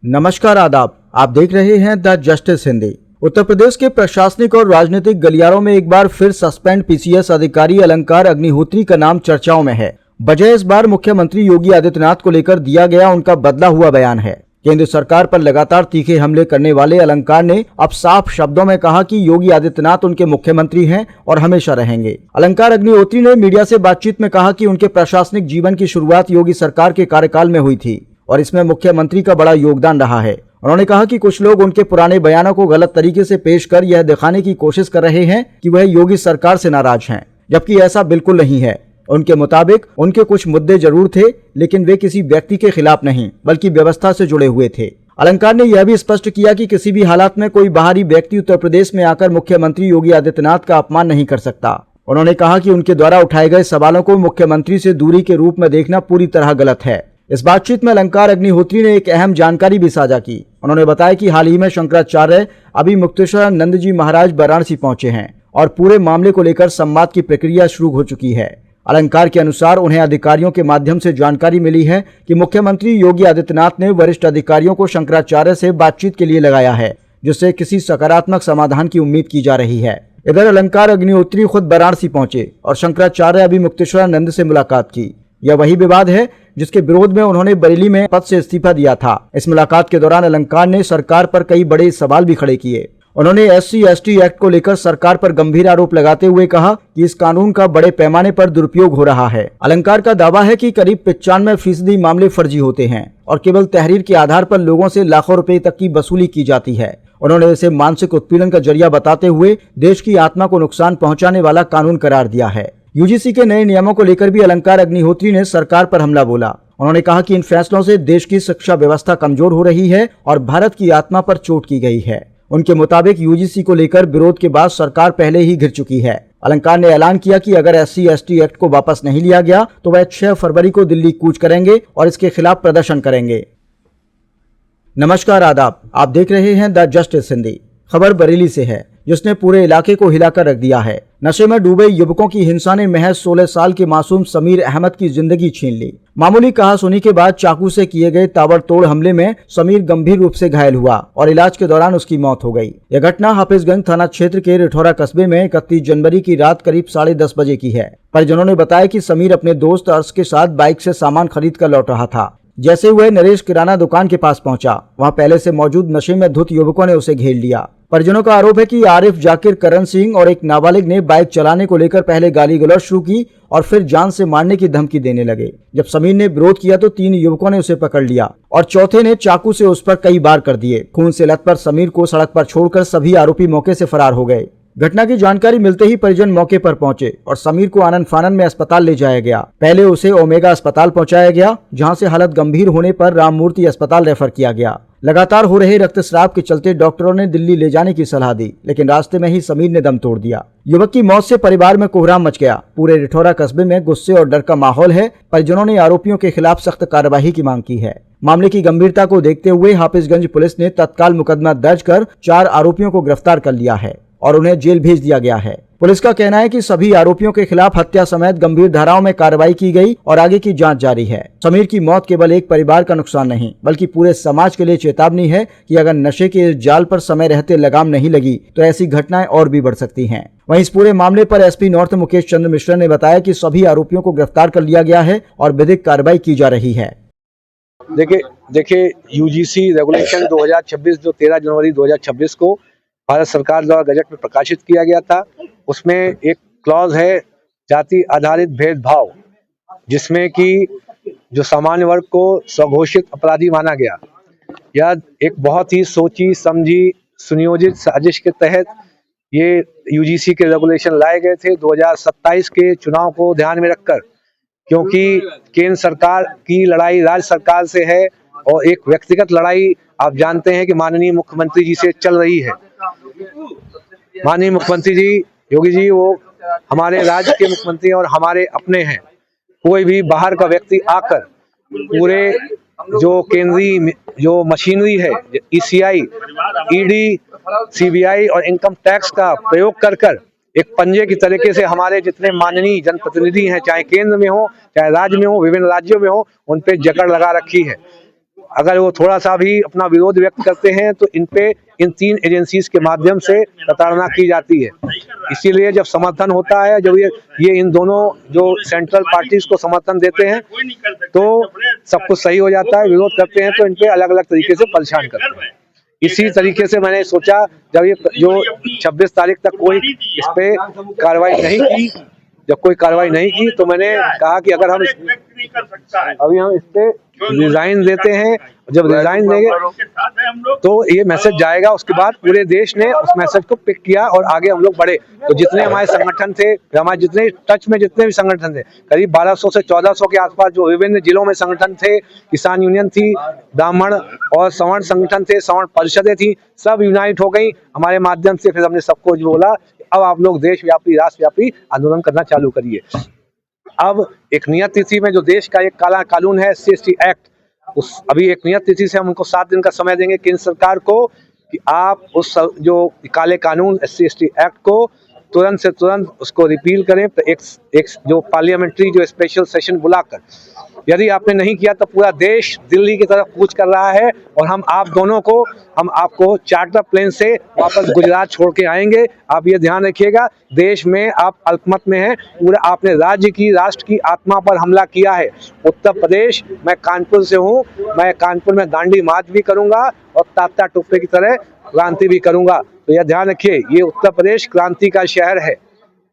नमस्कार आदाब, आप देख रहे हैं द जस्टिस हिंदी। उत्तर प्रदेश के प्रशासनिक और राजनीतिक गलियारों में एक बार फिर सस्पेंड पीसीएस अधिकारी अलंकार अग्निहोत्री का नाम चर्चाओं में है। वजह इस बार मुख्यमंत्री योगी आदित्यनाथ को लेकर दिया गया उनका बदला हुआ बयान है। केंद्र सरकार पर लगातार तीखे हमले करने वाले अलंकार ने अब साफ शब्दों में कहा कि योगी आदित्यनाथ उनके मुख्यमंत्री हैं और हमेशा रहेंगे। अलंकार अग्निहोत्री ने मीडिया से बातचीत में कहा कि उनके प्रशासनिक जीवन की शुरुआत योगी सरकार के कार्यकाल में हुई थी और इसमें मुख्यमंत्री का बड़ा योगदान रहा है। उन्होंने कहा कि कुछ लोग उनके पुराने बयानों को गलत तरीके से पेश कर यह दिखाने की कोशिश कर रहे हैं कि वह योगी सरकार से नाराज हैं, जबकि ऐसा बिल्कुल नहीं है। उनके मुताबिक उनके कुछ मुद्दे जरूर थे, लेकिन वे किसी व्यक्ति के खिलाफ नहीं बल्कि व्यवस्था से जुड़े हुए थे। अलंकार ने यह भी स्पष्ट किया कि किसी भी हालात में कोई बाहरी व्यक्ति उत्तर प्रदेश में आकर मुख्यमंत्री योगी आदित्यनाथ का अपमान नहीं कर सकता। उन्होंने कहा कि उनके द्वारा उठाए गए सवालों को मुख्यमंत्री से दूरी के रूप में देखना पूरी तरह गलत है। इस बातचीत में अलंकार अग्निहोत्री ने एक अहम जानकारी भी साझा की। उन्होंने बताया कि हाल ही में शंकराचार्य अभी मुक्तेश्वरानंद जी महाराज वाराणसी पहुंचे हैं और पूरे मामले को लेकर संवाद की प्रक्रिया शुरू हो चुकी है। अलंकार के अनुसार उन्हें अधिकारियों के माध्यम से जानकारी मिली है कि मुख्यमंत्री योगी आदित्यनाथ ने वरिष्ठ अधिकारियों को शंकराचार्य से बातचीत के लिए लगाया है, जिससे किसी सकारात्मक समाधान की उम्मीद की जा रही है। इधर अलंकार अग्निहोत्री खुद वाराणसी पहुंचे और शंकराचार्य अभी मुक्तेश्वरानंद से मुलाकात की। यह वही विवाद है जिसके विरोध में उन्होंने बरेली में पद से इस्तीफा दिया था। इस मुलाकात के दौरान अलंकार ने सरकार पर कई बड़े सवाल भी खड़े किए। उन्होंने SC/ST एक्ट को लेकर सरकार पर गंभीर आरोप लगाते हुए कहा कि इस कानून का बड़े पैमाने पर दुरुपयोग हो रहा है। अलंकार का दावा है कि करीब 95% मामले फर्जी होते हैं और केवल तहरीर के आधार पर लोगों से लाखों रुपए तक की वसूली की जाती है। उन्होंने इसे मानसिक उत्पीड़न का जरिया बताते हुए देश की आत्मा को नुकसान पहुंचाने वाला कानून करार दिया है। UGC के नए नियमों को लेकर भी अलंकार अग्निहोत्री ने सरकार पर हमला बोला। उन्होंने कहा कि इन फैसलों से देश की शिक्षा व्यवस्था कमजोर हो रही है और भारत की आत्मा पर चोट की गई है। उनके मुताबिक UGC को लेकर विरोध के बाद सरकार पहले ही घिर चुकी है। अलंकार ने ऐलान किया कि अगर SC/ST एक्ट को वापस नहीं लिया गया तो वह 6 फरवरी को दिल्ली कूच करेंगे और इसके खिलाफ प्रदर्शन करेंगे। नमस्कार आदाब, आप देख रहे हैं द जस्टिस हिंदी। खबर बरेली से है, जिसने पूरे इलाके को हिलाकर रख दिया है। नशे में डूबे युवकों की हिंसा ने महज 16 साल के मासूम समीर अहमद की जिंदगी छीन ली। मामूली कहासुनी के बाद चाकू से किए गए ताबड़तोड़ हमले में समीर गंभीर रूप से घायल हुआ और इलाज के दौरान उसकी मौत हो गई। यह घटना हाफिजगंज थाना क्षेत्र के रिठौरा कस्बे में 31 जनवरी की रात करीब 10:30 बजे की है। परिजनों ने बताया कि समीर अपने दोस्त अर्श के साथ बाइक से सामान खरीद कर लौट रहा था। जैसे वह नरेश किराना दुकान के पास पहुंचा, वहां पहले से मौजूद नशे में धुत युवकों ने उसे घेर लिया। परिजनों का आरोप है कि आरिफ, जाकिर, करण सिंह और एक नाबालिग ने बाइक चलाने को लेकर पहले गाली गलौज शुरू की और फिर जान से मारने की धमकी देने लगे। जब समीर ने विरोध किया तो 3 युवकों ने उसे पकड़ लिया और चौथे ने चाकू से उस पर कई बार कर दिए। खून से लथपथ समीर को सड़क पर छोड़कर सभी आरोपी मौके से फरार हो गए। घटना की जानकारी मिलते ही परिजन मौके पर पहुंचे और समीर को आनन फानन में अस्पताल ले जाया गया। पहले उसे ओमेगा अस्पताल पहुंचाया गया, जहां से हालत गंभीर होने पर राममूर्ति अस्पताल रेफर किया गया। लगातार हो रहे रक्तस्राव के चलते डॉक्टरों ने दिल्ली ले जाने की सलाह दी, लेकिन रास्ते में ही समीर ने दम तोड़ दिया। युवक की मौत से परिवार में कोहराम मच गया। पूरे रिठौरा कस्बे में गुस्से और डर का माहौल है। परिजनों ने आरोपियों के खिलाफ सख्त कार्रवाई की मांग की है। मामले की गंभीरता को देखते हुए हाफिजगंज पुलिस ने तत्काल मुकदमा दर्ज कर 4 आरोपियों को गिरफ्तार कर लिया है और उन्हें जेल भेज दिया गया है। पुलिस का कहना है कि सभी आरोपियों के खिलाफ हत्या समेत गंभीर धाराओं में कार्रवाई की गई और आगे की जांच जारी है। समीर की मौत केवल एक परिवार का नुकसान नहीं, बल्कि पूरे समाज के लिए चेतावनी है कि अगर नशे के इस जाल पर समय रहते लगाम नहीं लगी तो ऐसी घटनाएं और भी बढ़ सकती हैं। वहीं इस पूरे मामले पर SP नॉर्थ मुकेश चंद्र मिश्रा ने बताया कि सभी आरोपियों को गिरफ्तार कर लिया गया है और विधिक कार्रवाई की जा रही है। देखिए UGC रेगुलेशन 2026 जो 13 जनवरी 2026 को भारत सरकार द्वारा गजट में प्रकाशित किया गया था, उसमें एक क्लॉज है जाति आधारित भेदभाव, जिसमें कि जो सामान्य वर्ग को स्वघोषित अपराधी माना गया। यह एक बहुत ही सोची समझी सुनियोजित साजिश के तहत ये UGC के रेगुलेशन लाए गए थे 2027 के चुनाव को ध्यान में रखकर, क्योंकि केंद्र सरकार की लड़ाई राज्य सरकार से है और एक व्यक्तिगत लड़ाई आप जानते हैं कि माननीय मुख्यमंत्री जी से चल रही है। माननीय मुख्यमंत्री जी योगी जी वो हमारे राज्य के मुख्यमंत्री और हमारे अपने हैं। कोई भी बाहर का व्यक्ति आकर पूरे जो केंद्रीय जो मशीनरी है ECI, ED, CBI और इनकम टैक्स का प्रयोग कर एक पंजे की तरीके से हमारे जितने माननीय जनप्रतिनिधि हैं, चाहे केंद्र में हो चाहे राज्य में हो, विभिन्न राज्यों में हो, उन पे जकड़ लगा रखी है। अगर वो थोड़ा सा भी अपना विरोध व्यक्त करते हैं तो इन पे इन 3 एजेंसीज के माध्यम से प्रताड़ना की जाती है। इसीलिए जब समर्थन होता है, जब ये इन दोनों जो सेंट्रल पार्टीज को समर्थन देते हैं तो सब कुछ सही हो जाता है, विरोध करते हैं तो इन पे अलग अलग तरीके से परेशान करते हैं। इसी तरीके से मैंने सोचा जब ये जो 26 तारीख तक कोई इस पे कार्रवाई नहीं की, जब कोई कार्रवाई नहीं की तो मैंने कहा कि अगर हम अभी हम इस पे रिजाइन देते हैं, जब रिजाइन देंगे तो ये मैसेज जाएगा। उसके बाद पूरे देश ने उस मैसेज को पिक किया और आगे हम लोग बढ़े। तो जितने हमारे संगठन थे, हमारे जितने टच में जितने भी संगठन थे, करीब 1200 से 1400 के आसपास जो विभिन्न जिलों में संगठन थे, किसान यूनियन थी, ब्राह्मण और सवर्ण संगठन थे, सवर्ण परिषदें थी, सब यूनाइट हो गई हमारे माध्यम से। फिर हमने सबको जो बोला अब आप लोग देशव्यापी राष्ट्रव्यापी आंदोलन करना चालू करिए। अब एक नियत तिथि में जो देश का एक काला कानून है SC/ST एक्ट, उस अभी एक नियत तिथि से हम उनको 7 दिन का समय देंगे केंद्र सरकार को कि आप उस जो काले कानून SC/ST एक्ट को तुरंत से तुरंत उसको रिपील करें। तो एक जो पार्लियामेंट्री जो स्पेशल सेशन बुलाकर, यदि आपने नहीं किया तो पूरा देश दिल्ली की तरफ कूच कर रहा है और हम आपको चार्टर प्लेन से वापस गुजरात छोड़ के आएंगे। आप ये ध्यान रखिएगा, देश में आप अल्पमत में हैं, पूरा आपने राज्य की राष्ट्र की आत्मा पर हमला किया है। उत्तर प्रदेश, मैं कानपुर से हूँ, मैं कानपुर में दांडी मार्च भी करूंगा और तात्या टोपे की तरह क्रांति भी करूंगा। तो यह ध्यान रखिए, ये उत्तर प्रदेश क्रांति का शहर है।